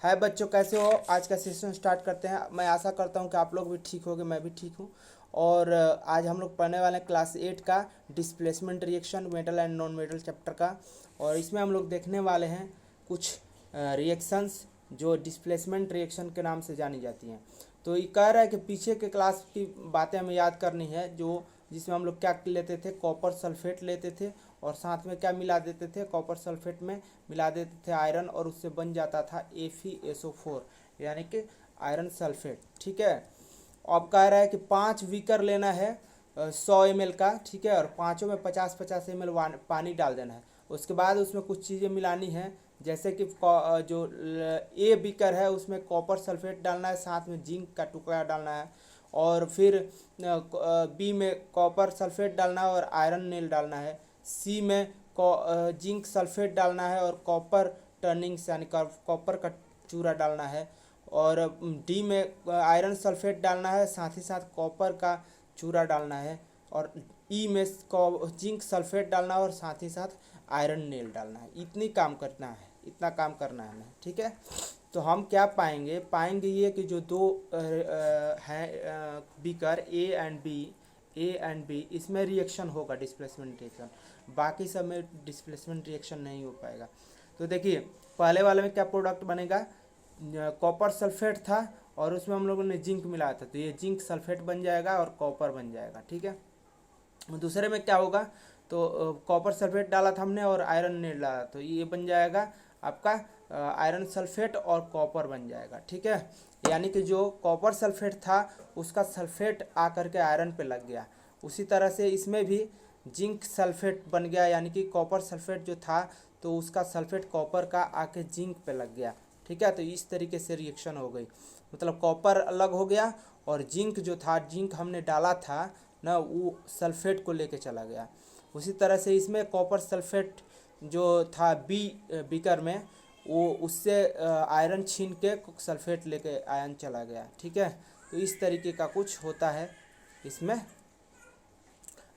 हाय बच्चों, कैसे हो? आज का सेशन स्टार्ट करते हैं। मैं आशा करता हूं कि आप लोग भी ठीक होंगे, मैं भी ठीक हूं। और आज हम लोग पढ़ने वाले हैं क्लास 8 का displacement reaction, metal and non metal chapter का। और इसमें हम लोग देखने वाले हैं कुछ रिएक्शंस जो डिस्प्लेसमेंट रिएक्शन के नाम से जानी जाती हैं। तो ये कह रहा है कि पीछे के क्लास की बातें हमें याद करनी है, जो जिसमें हम लोग क्या लेते थे, कॉपर सल्फेट लेते थे और साथ में क्या मिला देते थे, कॉपर सल्फेट में मिला देते थे आयरन और उससे बन जाता था FeSO4 यानी कि आयरन सल्फेट। ठीक है। अब कह रहा है कि 5 वीकर लेना है 100 ml का, ठीक है, और पाँचों में 50-50 ml पानी डाल देना है। उसके बाद उसमें कुछ चीज़ें मिलानी है, जैसे कि जो ए बीकर है उसमें कॉपर सल्फेट डालना है, साथ में जिंक का टुकड़ा डालना है। और फिर बी में कॉपर सल्फेट डालना है और आयरन नेल डालना है। सी में जिंक सल्फेट डालना है और कॉपर टर्निंग्स यानी कॉपर का चूरा डालना है। और डी में आयरन सल्फेट डालना है, साथ ही साथ कॉपर का चूरा डालना है। और ई में जिंक सल्फेट डालना है और साथ ही साथ आयरन नेल डालना है। इतना काम करना है हमें, ठीक है। तो हम क्या पाएंगे ये कि जो दो हैं बीकर ए एंड बी इसमें रिएक्शन होगा, डिस्प्लेसमेंट रिएक्शन। बाकी सब में डिस्प्लेसमेंट रिएक्शन नहीं हो पाएगा। तो देखिए, पहले वाले में क्या प्रोडक्ट बनेगा, कॉपर सल्फेट था और उसमें हम लोगों ने जिंक मिलाया था, तो ये जिंक सल्फेट बन जाएगा और कॉपर बन जाएगा, ठीक है। दूसरे में क्या होगा, तो कॉपर सल्फेट डाला था हमने और आयरन नेल डाला, तो ये बन जाएगा आपका आयरन सल्फेट और कॉपर बन जाएगा, ठीक है। यानी कि जो कॉपर सल्फेट था उसका सल्फेट आकर के आयरन पे लग गया। उसी तरह से इसमें भी जिंक सल्फेट बन गया, यानी कि कॉपर सल्फेट जो था तो उसका सल्फेट कॉपर का आके जिंक पे लग गया, ठीक है। तो इस तरीके से रिएक्शन हो गई, मतलब कॉपर अलग हो गया और जिंक जो था, जिंक हमने डाला था ना, वो सल्फेट को लेके चला गया। उसी तरह से इसमें कॉपर सल्फेट जो था बीकर में, वो उससे आयरन छीन के सल्फेट लेके आयरन चला गया, ठीक है। तो इस तरीके का कुछ होता है इसमें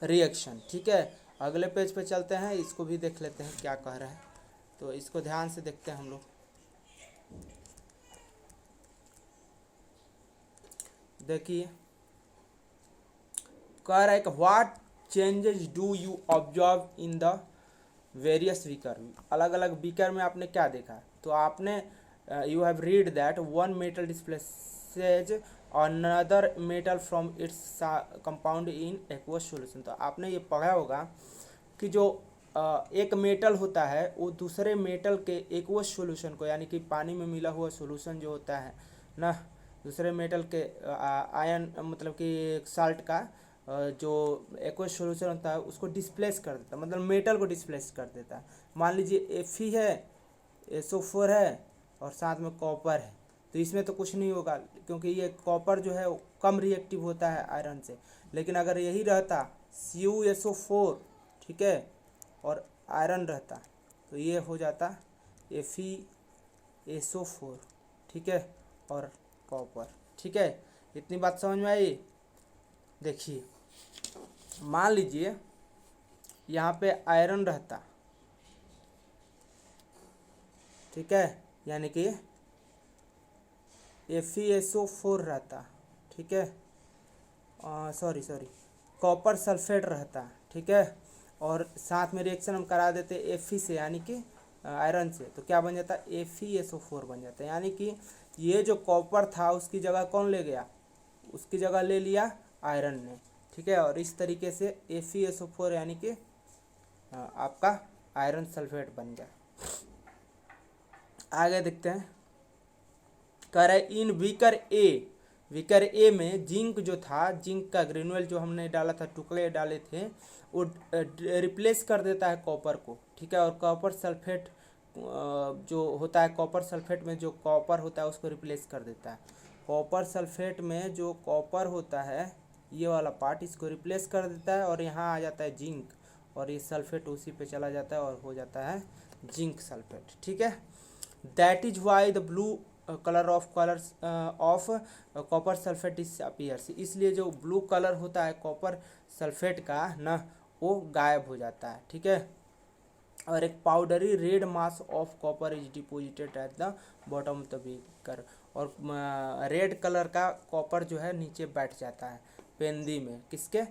रिएक्शन, ठीक है। अगले पेज पे चलते हैं, इसको भी देख लेते हैं क्या कह रहा है। तो इसको ध्यान से देखते हैं हम लोग। देखिए, कह रहा है कि what changes do you observe in the various beaker. अलग अलग बीकर में आपने क्या देखा, तो आपने you have read that one metal displaces another metal from its compound in aqueous solution. तो आपने ये पढ़ा होगा कि जो एक मेटल होता है वो दूसरे मेटल के एक्वस सॉल्यूशन को, यानी कि पानी में मिला हुआ सॉल्यूशन जो होता है ना, दूसरे मेटल के आयन मतलब कि साल्ट का जो एक्वस सॉल्यूशन होता है उसको डिस्प्लेस कर देता है, मतलब मेटल को डिस्प्लेस कर देता है। मान लीजिए Fe है, SO4 है और साथ में कॉपर है, तो इसमें तो कुछ नहीं होगा क्योंकि ये कॉपर जो है वो कम रिएक्टिव होता है आयरन से। लेकिन अगर यही रहता CuSO4, ठीक है, और आयरन रहता तो ये हो जाता FeSO4, ठीक है, और कॉपर, ठीक है। इतनी बात समझ में आई। देखिए, मान लीजिए यहाँ पे आयरन रहता, ठीक है, यानी कि FeSO4 रहता, ठीक है, सॉरी कॉपर सल्फेट रहता, ठीक है, और साथ में रिएक्शन हम करा देते Fe से यानी कि आयरन से, तो क्या बन जाता, FeSO4 बन जाता। यानी कि ये जो कॉपर था उसकी जगह कौन ले गया, उसकी जगह ले लिया आयरन ने, ठीक है। और इस तरीके से FeSO4 यानी कि आपका आयरन सल्फेट बन गया। आगे देखते हैं, कह रहा है इन वीकर ए में जिंक जो था, जिंक का ग्रेनुअल जो हमने डाला था, टुकड़े डाले थे, वो रिप्लेस कर देता है कॉपर को, ठीक है। और कॉपर सल्फेट जो होता है, कॉपर सल्फेट में जो कॉपर होता है उसको रिप्लेस कर देता है। कॉपर सल्फेट में जो कॉपर होता है ये वाला पार्ट, इसको रिप्लेस कर देता है और यहाँ आ जाता है जिंक, और ये सल्फेट उसी पे चला जाता है और हो जाता है जिंक सल्फेट, ठीक है। That is why the blue colour of copper sulphate disappears. इसलिए जो ब्लू कलर होता है कॉपर सल्फेट का ना, वो गायब हो जाता है, ठीक है। और एक powdery red mass of copper is deposited at the bottom of the beaker, और रेड कलर का कॉपर जो है नीचे बैठ जाता है पेंदी में, किसके,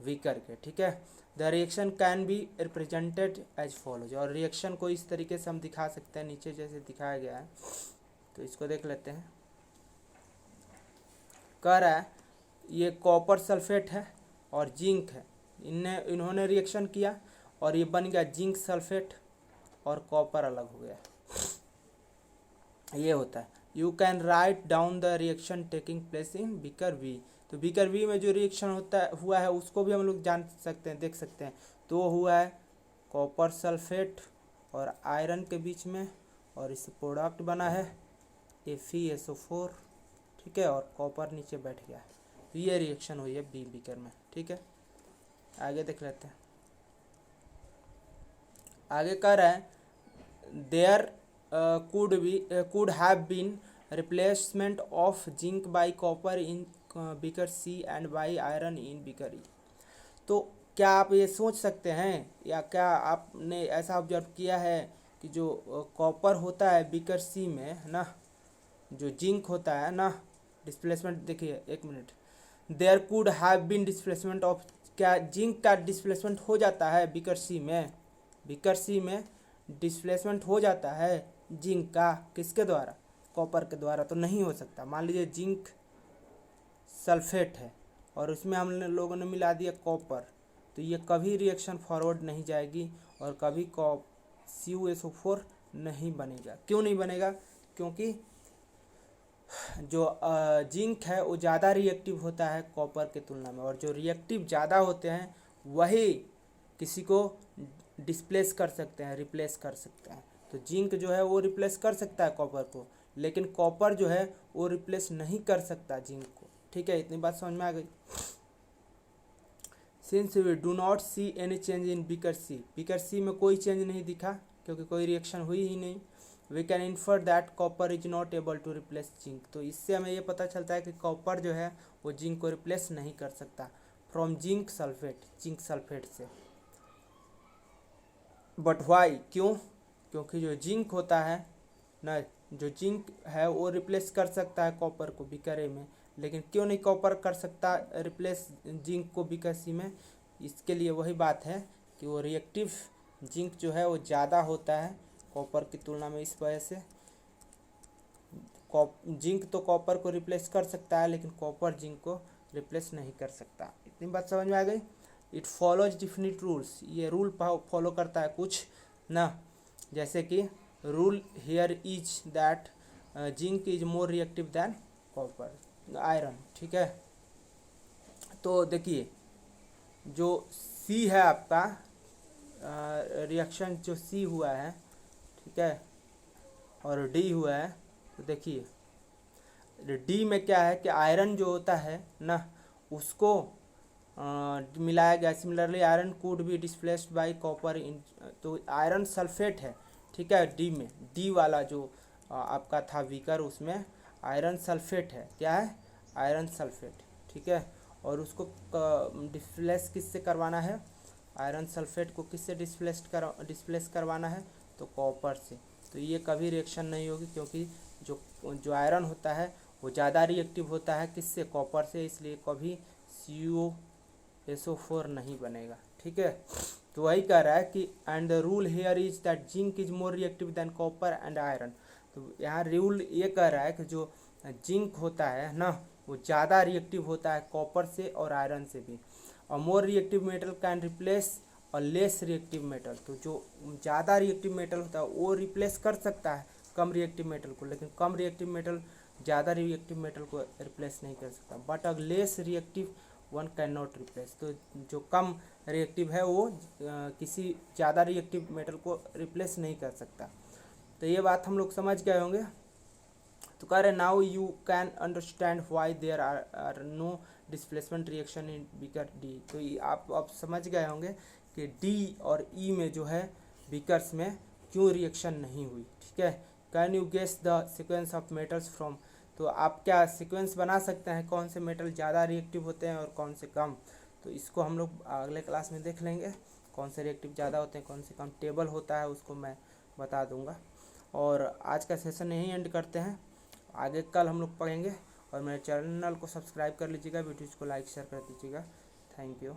बीकर के, ठीक है। The reaction can be represented as follows, और रिएक्शन को इस तरीके से हम दिखा सकते हैं नीचे जैसे दिखाया गया है। तो इसको देख लेते हैं। कह रहा है ये कॉपर सल्फेट है और जिंक है, इन्होंने रिएक्शन किया और ये बन गया जिंक सल्फेट और कॉपर अलग हो गया, ये होता है। You can write down the reaction taking place in beaker B, तो बीकर वी में जो रिएक्शन हुआ है उसको भी हम लोग जान सकते हैं, देख सकते हैं। तो हुआ है कॉपर सल्फेट और आयरन के बीच में, और इस प्रोडक्ट बना है FeSO4, ठीक है, और कॉपर नीचे बैठ गया है। तो ये रिएक्शन हुई है बी बीकर में, ठीक है। आगे देख लेते हैं। आगे कह रहा है there could have been replacement of zinc by copper in beaker C and by iron in beaker E। तो क्या आप ये सोच सकते हैं या क्या आपने ऐसा ऑब्जर्व किया है कि जो कॉपर होता है बीकर सी में है ना, जो जिंक होता है ना, डिस्प्लेसमेंट देखिए, एक minute, there could have been displacement of, क्या जिंक का डिस्प्लेसमेंट हो जाता है बीकर सी में, बीकर सी में डिस्प्लेसमेंट हो जाता है जिंक का, किसके द्वारा, कॉपर के द्वारा, तो नहीं हो सकता। मान लीजिए जिंक सल्फेट है और उसमें हम लोगों ने मिला दिया कॉपर, तो ये कभी रिएक्शन फॉरवर्ड नहीं जाएगी और कभी CuSO4 नहीं बनेगा। क्यों नहीं बनेगा, क्योंकि जो जिंक है वो ज़्यादा रिएक्टिव होता है कॉपर के तुलना में, और जो रिएक्टिव ज़्यादा होते हैं वही किसी को डिस्प्लेस कर सकते हैं, रिप्लेस कर सकते हैं। तो जिंक जो है वो रिप्लेस कर सकता है कॉपर को, लेकिन कॉपर जो है वो रिप्लेस नहीं कर सकता जिंक को, ठीक है। इतनी बात समझ में आ गई। Since we do not see any change in beaker C, beaker C में कोई चेंज नहीं दिखा क्योंकि कोई रिएक्शन हुई ही नहीं। We can infer that copper is not able to replace zinc, तो इससे हमें ये पता चलता है कि कॉपर जो है वो जिंक को रिप्लेस नहीं कर सकता from zinc sulphate, zinc sulphate से। बट वाई, क्यों, क्योंकि जो जिंक होता है ना, जो जिंक है वो रिप्लेस कर सकता है कॉपर को बीकर में, लेकिन क्यों नहीं कॉपर कर सकता रिप्लेस जिंक को बीकर सी में, इसके लिए वही बात है कि वो रिएक्टिव जिंक जो है वो ज़्यादा होता है कॉपर की तुलना में, इस वजह से जिंक तो कॉपर को रिप्लेस कर सकता है लेकिन कॉपर जिंक को रिप्लेस नहीं कर सकता। इतनी बात समझ में आ गई। इट फॉलोज डिफिनिट रूल्स, ये रूल फॉलो करता है कुछ ना, जैसे कि rule here is that zinc is more reactive than copper, iron, ठीक है। तो देखिए जो सी है आपका रिएक्शन जो सी हुआ है, ठीक है, और डी हुआ है, तो देखिए डी में क्या है कि आयरन जो होता है ना उसको मिलाया गया। Similarly iron could be displaced by copper इन, तो आयरन सल्फेट है, ठीक है, डी में, डी वाला जो आपका था बीकर उसमें आयरन सल्फेट है, क्या है, आयरन सल्फेट, ठीक है। और उसको डिस्प्लेस किससे करवाना है, आयरन सल्फेट को किससे डिस्प्लेस करवाना है, तो कॉपर से। तो ये कभी रिएक्शन नहीं होगी क्योंकि जो आयरन होता है वो ज़्यादा रिएक्टिव होता है किससे, कॉपर से, इसलिए कभी CuSO4 नहीं बनेगा, ठीक है। तो वही कह रहा है कि and the rule here is that zinc is more reactive than copper and iron, तो यहाँ रूल ये कह रहा है कि जो जिंक होता है ना वो ज़्यादा रिएक्टिव होता है कॉपर से और आयरन से भी, और more reactive metal can replace और लेस रिएक्टिव मेटल, तो जो ज़्यादा रिएक्टिव मेटल होता है वो रिप्लेस कर सकता है कम रिएक्टिव मेटल को, लेकिन कम रिएक्टिव मेटल ज़्यादा रिएक्टिव मेटल को रिप्लेस नहीं कर सकता। But a less reactive one can not replace, तो जो कम रिएक्टिव है वो किसी ज़्यादा रिएक्टिव मेटल को रिप्लेस नहीं कर सकता। तो ये बात हम लोग समझ गए होंगे। तो कह रहे now you can understand why there are no displacement reaction in beaker D, तो आप अब समझ गए होंगे कि डी और ई में जो है बीकर्स में क्यों रिएक्शन नहीं हुई, ठीक है। Can you guess the sequence of metals from, तो आप क्या सीक्वेंस बना सकते हैं कौन से मेटल ज़्यादा रिएक्टिव होते हैं और कौन से कम, तो इसको हम लोग अगले क्लास में देख लेंगे कौन से रिएक्टिव ज़्यादा होते हैं, कौन से कम टेबल होता है उसको मैं बता दूंगा। और आज का सेशन यहीं एंड करते हैं, आगे कल हम लोग पढ़ेंगे। और मेरे चैनल को सब्सक्राइब कर लीजिएगा, वीडियोज़ को लाइक शेयर कर दीजिएगा। Thank you.